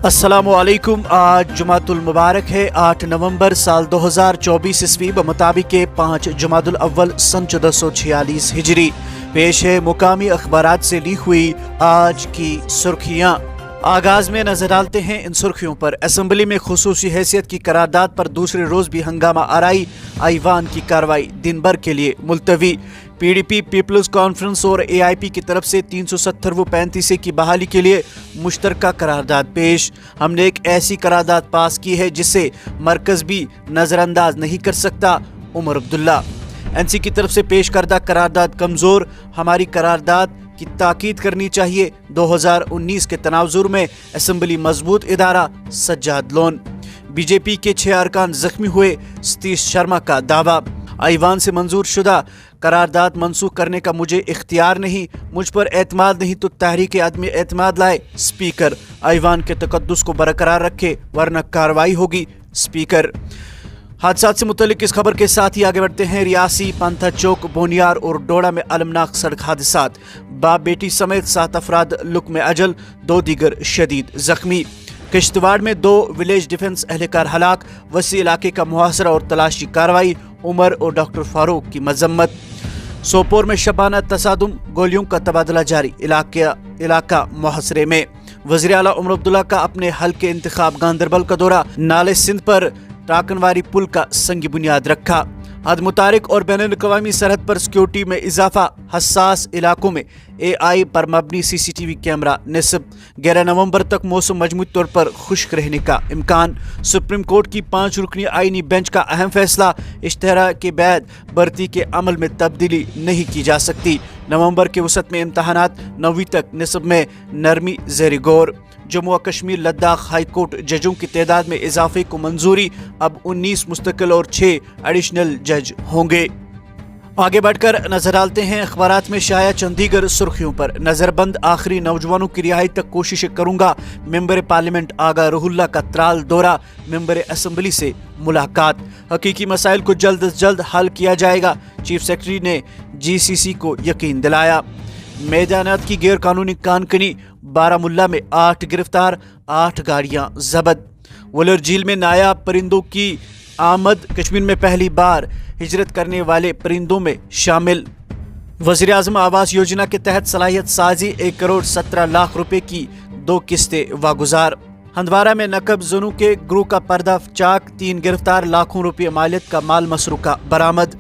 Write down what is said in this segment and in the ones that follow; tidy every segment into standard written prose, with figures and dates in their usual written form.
अस्सलामुअलैकुम। आज जुमातुल मुबारक है 8 नवंबर साल 2024 ईस्वी मुताबिक 5 जुमातुल अव्वल सन 1446 हिजरी। पेश है मुकामी अखबारात से ली हुई आज की सुर्खियाँ। आगाज में नजर डालते हैं इन सुर्खियों पर। असेंबली में खुसूसी हैसियत की करारदाद पर दूसरे रोज भी हंगामा आराई। आईवान की कार्रवाई दिन भर के लिए मुलतवी। पीडीपी, पीपल्स कॉन्फ्रेंस और एआईपी की तरफ से 370-35 की बहाली के लिए मुश्तरका करारदाद पेश। हमने एक ऐसी करारदाद पास की है जिसे मरकज भी नजरअंदाज नहीं कर सकता। उमर अब्दुल्ला। एनसी की तरफ से पेश करदा करारदाद कमजोर, हमारी करारदाद की ताकीद करनी चाहिए। 2019 के तनाजुर में असेंबली मजबूत इदारा। सज्जाद लोन। बीजेपी के 6 अरकान जख्मी हुए, सतीश शर्मा का दावा। आईवान से मंजूर शुदा करारदाद मनसूख करने का मुझे इख्तियार नहीं, मुझ पर एतमाद नहीं तो तहरीक आदमी एतमाद लाए। स्पीकर आईवान के तकद्दुस को बरकरार रखे वरना कार्रवाई होगी। स्पीकर। हादसात से मुतल्लिक इस खबर के साथ ही आगे बढ़ते हैं। रियासी, पंथा चौक, बोनियार और डोडा में अलमनाक सड़क हादसात। बाप बेटी समेत 7 अफराद लुक में अजल, 2 दीगर शदीद जख्मी। किश्तवाड़ में 2 विलेज डिफेंस एहलकार हलाक। वसी इलाके का मुहासरा और तलाशी कार्रवाई। उमर और डॉक्टर फारूक की मजम्मत। सोपोर में शबाना तसादुम, गोलियों का तबादला जारी। इलाका मुहासरे में। वज़ीर आला उमर अब्दुल्ला का अपने हल्के इंतखाब गांदरबल का दौरा। नाले सिंध पर टाकनवारी पुल का संगी बुनियाद रखा। हद मुतारिक और बैनुल-अक़वामी सरहद पर सिक्योरिटी में इजाफा। हसास इलाकों में AI पर मबनी CCTV कैमरा निस्ब। 11 नवंबर तक मौसम मजमूई तौर पर खुश्क रहने का इम्कान। सुप्रीम कोर्ट की 5 रुकनी आईनी बेंच का अहम फैसला। इश्तिहार के बाद भर्ती के अमल में तब्दीली नहीं की जा सकती। नवंबर के वसत में इम्तहानात। 9वीं तक निस्ब में नरमी ज़ेर गौर। जम्मू व कश्मीर लद्दाख हाई कोर्ट जजों की तादाद में इजाफे को मंजूरी। अब 19 मुस्तकिल और 6 एडिशनल जज होंगे। आगे बढ़कर नजर डालते हैं अखबारात में शाया चंद दीगर सुर्खियों पर। नजरबंद आखिरी नौजवानों की रिहाई तक कोशिश करूंगा। मेंबर पार्लियामेंट आगा रुहुल्ला का त्राल दौरा। मेंबर असेंबली से मुलाकात। हकीकी मसाइल को जल्द अज जल्द हल किया जाएगा, चीफ सेक्रेटरी ने GCC को यकीन दिलाया। मैदानात की गैर कानूनी कानकनी। बारामुल्ला में 8 गिरफ्तार, 8 गाड़ियां जब्त। वलर झील में नायाब परिंदों की आमद। कश्मीर में पहली बार हिजरत करने वाले परिंदों में शामिल। वज़ीर आज़म आवास योजना के तहत सलाहियत साजी। 1 करोड़ 17 लाख रुपए की 2 किस्तें वागुजार। हंदवारा में नकब जुनू के ग्रुप का पर्दा चाक। 3 गिरफ्तार, लाखों रुपये मालियत का माल मसरूका बरामद।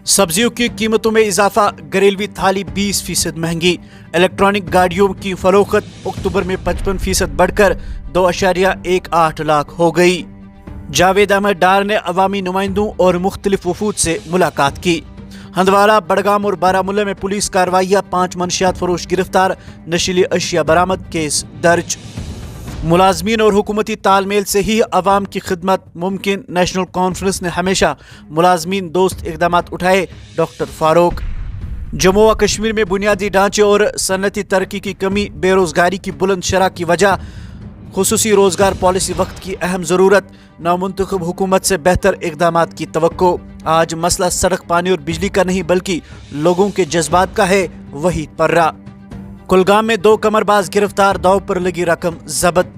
सब्जियों की कीमतों में इजाफा। घरेलवी थाली 20% महंगी। इलेक्ट्रॉनिक गाड़ियों की फरोख्त अक्टूबर में 55% बढ़कर 2.18 लाख हो गई। जावेद अहमद डार ने अवामी नुमाइंदों और मुख्तलिफ वफूद से मुलाकात की। हंदवारा, बड़गाम और बारामुल्ला में पुलिस कार्रवाइयाँ। 5 मनशियात फरोश गिरफ्तार, नशीली अशिया बरामद, केस दर्ज। मुलाजमीन और हुकूमती तालमेल से ही अवाम की खिदमत मुमकिन। नेशनल कॉन्फ्रेंस ने हमेशा मुलाजमीन दोस्त इकदाम उठाए। डॉक्टर फारूक। जम्मू व कश्मीर में बुनियादी ढांचे और सनती तरक्की की कमी बेरोजगारी की बुलंद शरह की वजह। खुसूसी रोजगार पॉलिसी वक्त की अहम जरूरत। नौमुंतखब हुकूमत से बेहतर इकदाम की तवक्को। आज मसला सड़क, पानी और बिजली का नहीं बल्कि लोगों के जज्बात का है। वही पर्रा। कुलगाम में 2 कमरबाज गिरफ्तार, दाव पर लगी रकम जब्त।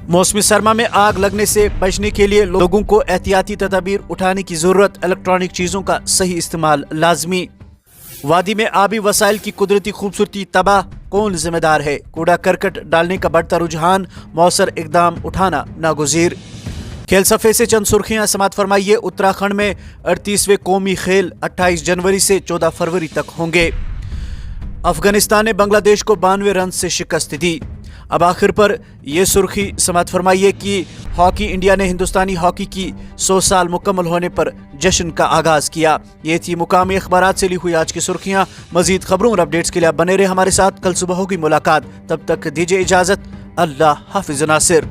मौसमी सरमा में आग लगने से बचने के लिए लोगों को एहतियाती तदाबीर उठाने की जरूरत। इलेक्ट्रॉनिक चीजों का सही इस्तेमाल लाजमी। वादी में आबी वसाइल की कुदरती खूबसूरती तबाह, कौन जिम्मेदार है? कूड़ा करकट डालने का बढ़ता रुझान, मौसर इकदाम उठाना नागुज़ीर। खेल सफ़े से चंद सुर्खियां समात फरमाइए। उत्तराखंड में 38वें कौमी खेल 28 जनवरी से 14 फरवरी तक होंगे। अफगानिस्तान ने बांग्लादेश को 92 रन से शिकस्त दी। अब आखिर पर यह सुर्खी समात फरमाइए कि हॉकी इंडिया ने हिंदुस्तानी हॉकी की 100 साल मुकम्मल होने पर जश्न का आगाज किया। ये थी मुकामी अखबारात से ली हुई आज की सुर्खियां। मजीद खबरों और अपडेट्स के लिए बने रहे हमारे साथ। कल सुबह होगी मुलाकात, तब तक दीजिए इजाजत। अल्लाह हाफिज नासिर।